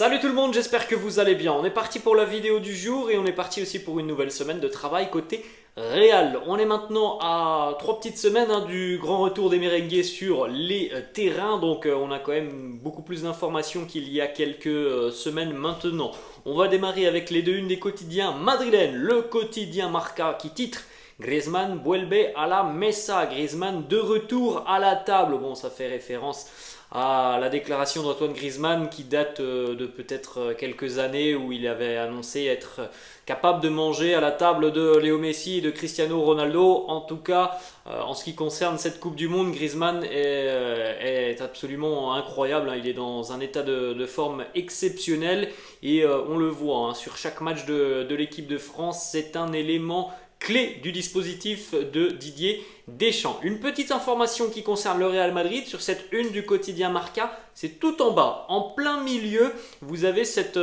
Salut tout le monde, j'espère que vous allez bien. On est parti pour la vidéo du jour et on est parti aussi pour une nouvelle semaine de travail côté Real. On est maintenant à 3 petites semaines du grand retour des merengues sur les terrains, donc on a quand même beaucoup plus d'informations qu'il y a quelques semaines maintenant. On va démarrer avec les deux unes des quotidiens madrilènes. Le quotidien Marca qui titre Griezmann vuelve a la mesa. Griezmann de retour à la table. Bon, ça fait référence à la déclaration d'Antoine Griezmann qui date de peut-être quelques années où il avait annoncé être capable de manger à la table de Léo Messi et de Cristiano Ronaldo. En tout cas, en ce qui concerne cette Coupe du Monde, Griezmann est absolument incroyable. Il est dans un état de forme exceptionnel et on le voit sur chaque match de l'équipe de France. C'est un élément clé du dispositif de Didier Deschamps. Une petite information qui concerne le Real Madrid sur cette une du quotidien Marca, c'est tout en bas, en plein milieu, vous avez cette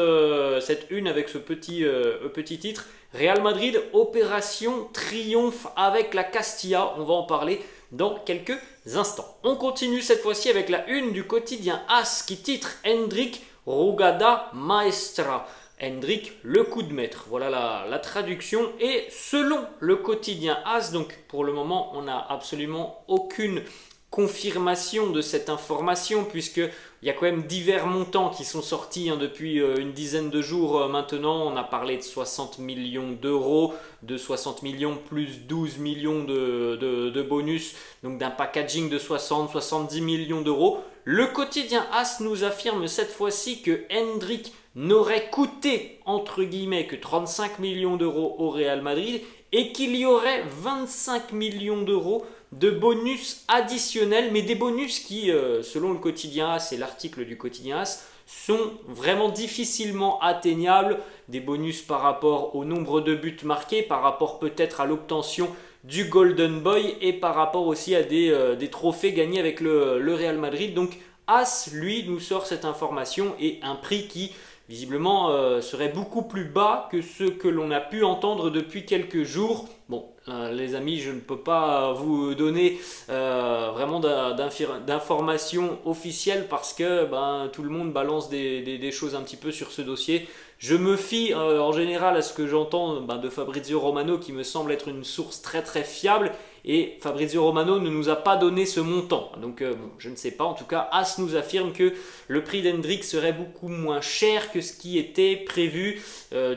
une avec ce petit titre. Real Madrid, opération triomphe avec la Castilla, on va en parler dans quelques instants. On continue cette fois-ci avec la une du quotidien AS qui titre Hendrik Rugada Maestra. Hendrik, le coup de maître. Voilà la traduction. Et selon le quotidien AS, donc pour le moment, on n'a absolument aucune confirmation de cette information, puisqu'il y a quand même divers montants qui sont sortis depuis une dizaine de jours maintenant. On a parlé de 60 millions d'euros, de 60 millions plus 12 millions de bonus, donc d'un packaging de 60-70 millions d'euros. Le quotidien AS nous affirme cette fois-ci que Hendrik n'aurait coûté entre guillemets que 35 millions d'euros au Real Madrid et qu'il y aurait 25 millions d'euros de bonus additionnels, mais des bonus qui, selon le quotidien AS et l'article du quotidien AS, sont vraiment difficilement atteignables. Des bonus par rapport au nombre de buts marqués, par rapport peut-être à l'obtention du Golden Boy et par rapport aussi à des trophées gagnés avec le Real Madrid. Donc AS, lui, nous sort cette information et un prix qui visiblement serait beaucoup plus bas que ce que l'on a pu entendre depuis quelques jours. Bon, les amis, je ne peux pas vous donner vraiment d'informations officielles parce que tout le monde balance des choses un petit peu sur ce dossier. Je me fie en général à ce que j'entends de Fabrizio Romano qui me semble être une source très très fiable. Et Fabrizio Romano ne nous a pas donné ce montant. Donc je ne sais pas. En tout cas, AS nous affirme que le prix d'Hendrik serait beaucoup moins cher que ce qui était prévu.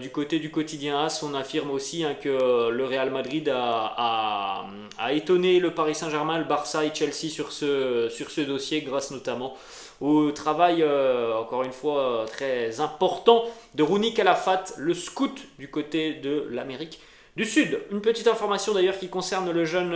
Du côté du quotidien AS, on affirme aussi que le Real Madrid a étonné le Paris Saint-Germain, le Barça et Chelsea sur ce dossier grâce notamment au travail, encore une fois, très important de Rouni Calafat, le scout du côté de l'Amérique du Sud. Une petite information d'ailleurs qui concerne le jeune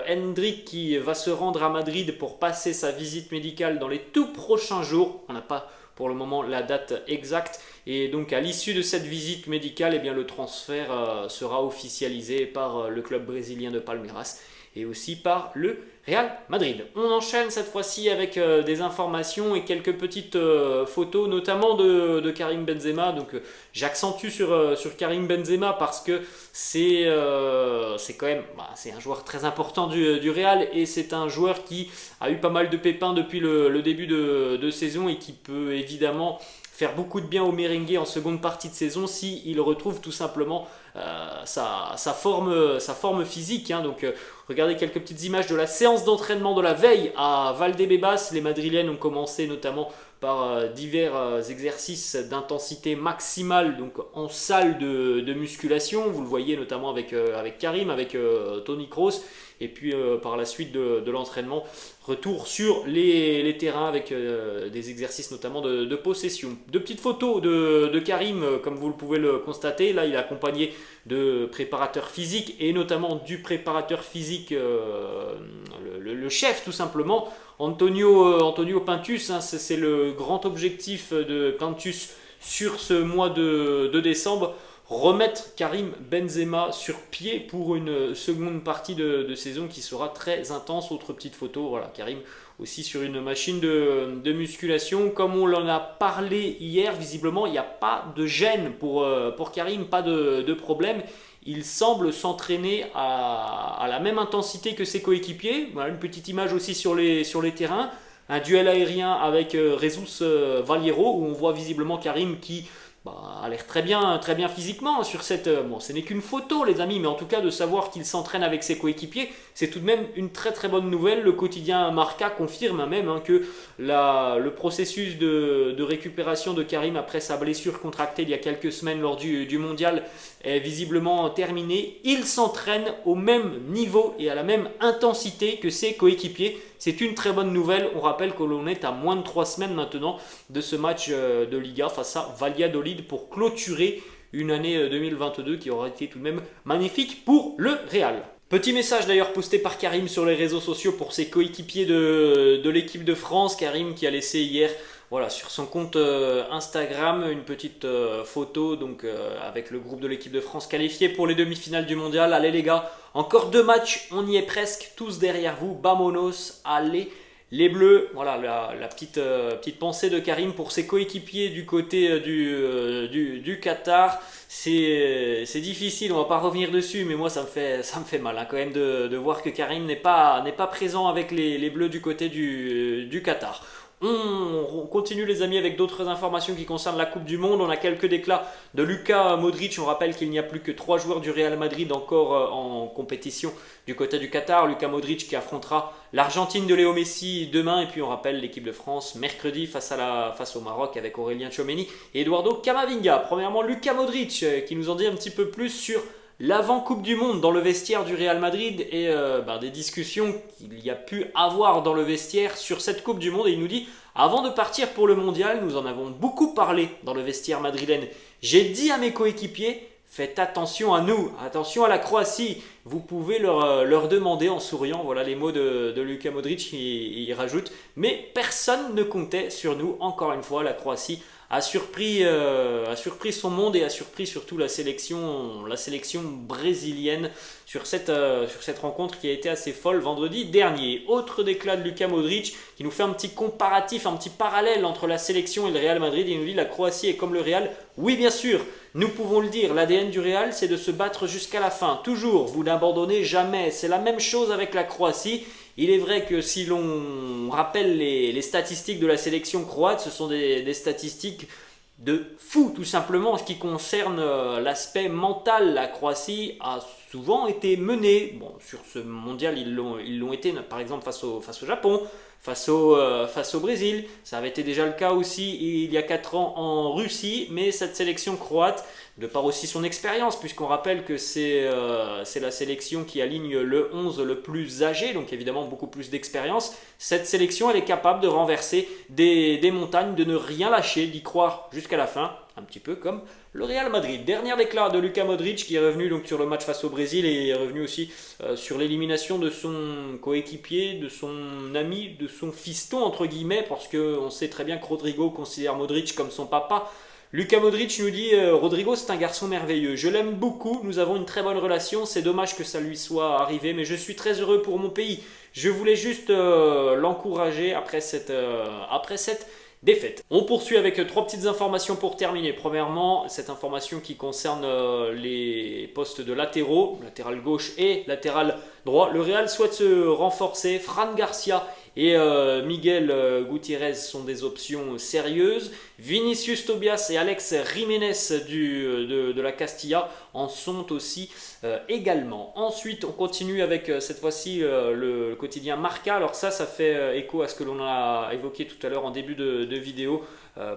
Hendrik qui va se rendre à Madrid pour passer sa visite médicale dans les tout prochains jours. On n'a pas pour le moment la date exacte et donc à l'issue de cette visite médicale, eh bien, le transfert sera officialisé par le club brésilien de Palmeiras et aussi par le Real Madrid. On enchaîne cette fois-ci avec des informations et quelques petites photos, notamment de Karim Benzema. Donc j'accentue sur Karim Benzema parce que c'est quand même c'est un joueur très important du Real et c'est un joueur qui a eu pas mal de pépins depuis le début de saison et qui peut évidemment faire beaucoup de bien au merengue en seconde partie de saison si il retrouve tout simplement sa forme physique. Donc regardez quelques petites images de la séance d'entraînement de la veille à Valdebebas. Les Madrilènes ont commencé notamment par divers exercices d'intensité maximale donc en salle de musculation. Vous le voyez notamment avec Karim, avec Toni Kroos. Et puis par la suite de l'entraînement, retour sur les terrains avec des exercices notamment de possession. Deux petites photos de Karim, comme vous le pouvez le constater. Là, il est accompagné de préparateurs physiques et notamment du préparateur physique, le chef tout simplement, Antonio Pintus. C'est le grand objectif de Pintus sur ce mois de décembre. Remettre Karim Benzema sur pied pour une seconde partie de saison qui sera très intense. Autre petite photo, voilà, Karim aussi sur une machine de musculation. Comme on en a parlé hier, visiblement il n'y a pas de gêne pour Karim, pas de problème. Il semble s'entraîner à la même intensité que ses coéquipiers. Voilà une petite image aussi sur les terrains. un duel aérien avec Jesus Valiero, où on voit visiblement Karim qui a l'air très bien physiquement sur cette... bon, ce n'est qu'une photo les amis, mais en tout cas de savoir qu'il s'entraîne avec ses coéquipiers, c'est tout de même une très bonne nouvelle. Le quotidien Marca confirme même que le processus de récupération de Karim après sa blessure contractée il y a quelques semaines lors du mondial est visiblement terminé. Il s'entraîne au même niveau et à la même intensité que ses coéquipiers. C'est une très bonne nouvelle. On rappelle que l'on est à moins de 3 semaines maintenant de ce match de Liga face à Valladolid pour clôturer une année 2022 qui aura été tout de même magnifique pour le Real. Petit message d'ailleurs posté par Karim sur les réseaux sociaux pour ses coéquipiers de l'équipe de France. Karim qui a laissé hier sur son compte Instagram une petite photo avec le groupe de l'équipe de France qualifié pour les demi-finales du mondial. Allez les gars, encore 2 matchs, on y est presque, tous derrière vous, vamonos, allez les Bleus. Voilà la petite pensée de Karim pour ses coéquipiers du côté du Qatar. C'est difficile, on va pas revenir dessus, mais moi ça me fait mal quand même de voir que Karim n'est pas présent avec les Bleus du côté du Qatar. On continue les amis avec d'autres informations qui concernent la Coupe du Monde. On a quelques déclats de Luka Modric. On rappelle qu'il n'y a plus que 3 joueurs du Real Madrid encore en compétition du côté du Qatar. Luka Modric qui affrontera l'Argentine de Léo Messi demain. Et puis on rappelle l'équipe de France mercredi face au Maroc avec Aurélien Tchouaméni et Eduardo Camavinga. Premièrement Luka Modric qui nous en dit un petit peu plus sur l'avant Coupe du Monde dans le vestiaire du Real Madrid et des discussions qu'il y a pu avoir dans le vestiaire sur cette Coupe du Monde. Et il nous dit: avant de partir pour le mondial, nous en avons beaucoup parlé dans le vestiaire madrilène. J'ai dit à mes coéquipiers: faites attention à nous, attention à la Croatie. Vous pouvez leur demander en souriant. Voilà les mots de Luka Modric. Il rajoute: mais personne ne comptait sur nous. Encore une fois, la Croatie a surpris son monde et a surpris surtout la sélection brésilienne sur cette rencontre qui a été assez folle vendredi dernier. Autre déclat de Luka Modric qui nous fait un petit comparatif, un petit parallèle entre la sélection et le Real Madrid. Il nous dit: la Croatie est comme le Real. Oui bien sûr, nous pouvons le dire, l'ADN du Real c'est de se battre jusqu'à la fin, toujours, vous n'abandonnez jamais. C'est la même chose avec la Croatie. Il est vrai que si l'on rappelle les statistiques de la sélection croate, ce sont des statistiques de fou tout simplement. En ce qui concerne l'aspect mental, la Croatie a souvent été menée. Bon, sur ce mondial, ils l'ont été par exemple face au Japon, face au Brésil. Ça avait été déjà le cas aussi il y a 4 ans en Russie. Mais cette sélection croate, de par aussi son expérience, puisqu'on rappelle que c'est la sélection qui aligne le 11 le plus âgé, donc évidemment beaucoup plus d'expérience. Cette sélection, elle est capable de renverser des montagnes, de ne rien lâcher, d'y croire jusqu'à la fin, un petit peu comme le Real Madrid. Dernier déclat de Luka Modric qui est revenu donc sur le match face au Brésil et est revenu aussi sur l'élimination de son coéquipier, de son ami, de son fiston entre guillemets, parce qu'on sait très bien que Rodrigo considère Modric comme son papa. Luka Modric nous dit: Rodrigo c'est un garçon merveilleux, je l'aime beaucoup, nous avons une très bonne relation, c'est dommage que ça lui soit arrivé, mais je suis très heureux pour mon pays. Je voulais juste l'encourager après cette défaite. On poursuit avec 3 petites informations pour terminer. Premièrement, cette information qui concerne les postes de latéraux, latéral gauche et latéral droit. Le Real souhaite se renforcer. Fran Garcia et Miguel Gutiérrez sont des options sérieuses. Vinicius Tobias et Alex Jiménez de la Castilla en sont aussi également. Ensuite, on continue avec cette fois-ci le quotidien Marca. Alors ça fait écho à ce que l'on a évoqué tout à l'heure en début de vidéo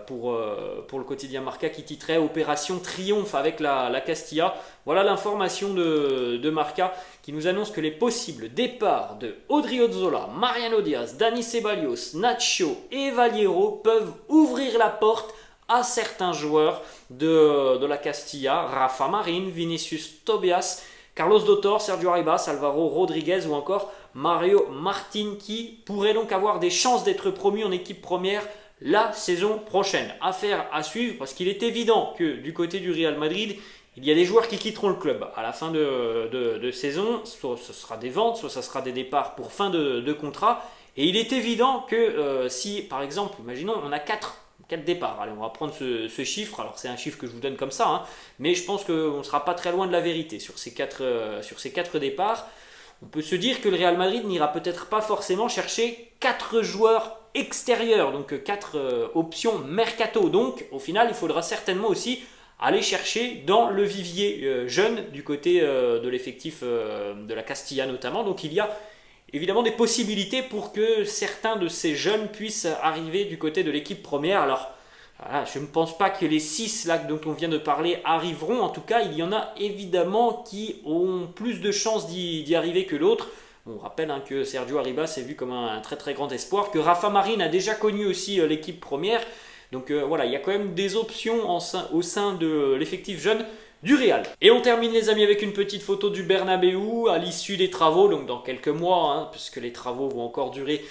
pour le quotidien Marca qui titrait Opération Triomphe avec la Castilla. Voilà l'information de Marca qui nous annonce que les possibles départs de Odriozola, Mariano Diaz, Dani Ceballos, Nacho et Valiero peuvent ouvrir la porte à certains joueurs de la Castilla: Rafa Marin, Vinicius Tobias, Carlos Dotor, Sergio Arribas, Alvaro Rodriguez ou encore Mario Martin, qui pourraient donc avoir des chances d'être promus en équipe première la saison prochaine. Affaire à suivre, parce qu'il est évident que du côté du Real Madrid, il y a des joueurs qui quitteront le club à la fin de saison. Soit ce sera des ventes, soit ce sera des départs pour fin de contrat. Et il est évident que si, par exemple, imaginons, on a 4 départs. Allez, on va prendre ce chiffre. Alors, c'est un chiffre que je vous donne comme ça, mais je pense qu'on ne sera pas très loin de la vérité sur ces 4 départs. On peut se dire que le Real Madrid n'ira peut-être pas forcément chercher 4 joueurs extérieur, donc 4 options mercato. Donc au final, il faudra certainement aussi aller chercher dans le vivier jeune du côté de l'effectif de la Castilla notamment. Donc il y a évidemment des possibilités pour que certains de ces jeunes puissent arriver du côté de l'équipe première. Alors voilà, je ne pense pas que les 6 là dont on vient de parler arriveront. En tout cas, il y en a évidemment qui ont plus de chances d'y arriver que l'autre. On rappelle que Sergio Arribas est vu comme un très très grand espoir, que Rafa Marin a déjà connu aussi l'équipe première. Donc voilà, il y a quand même des options au sein de l'effectif jeune du Real. Et on termine les amis avec une petite photo du Bernabéu à l'issue des travaux, donc dans quelques mois, puisque les travaux vont encore durer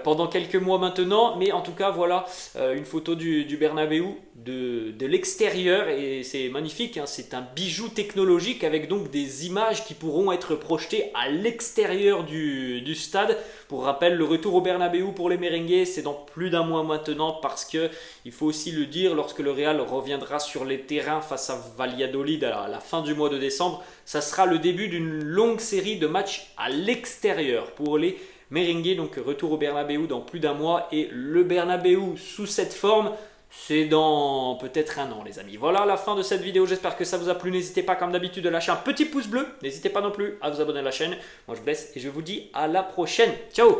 pendant quelques mois maintenant. Mais en tout cas voilà, une photo du Bernabéu de l'extérieur et c'est magnifique, c'est un bijou technologique avec donc des images qui pourront être projetées à l'extérieur du stade. Pour rappel, le retour au Bernabéu pour les merengues, c'est dans plus d'un mois maintenant parce que, il faut aussi le dire, lorsque le Real reviendra sur les terrains face à Valladolid à la fin du mois de décembre, ça sera le début d'une longue série de matchs à l'extérieur pour les merengues. Donc retour au Bernabéu dans plus d'un mois et le Bernabéu sous cette forme, c'est dans peut-être un an les amis. Voilà la fin de cette vidéo, j'espère que ça vous a plu. N'hésitez pas comme d'habitude de lâcher un petit pouce bleu. N'hésitez pas non plus à vous abonner à la chaîne. Moi je vous laisse et je vous dis à la prochaine. Ciao.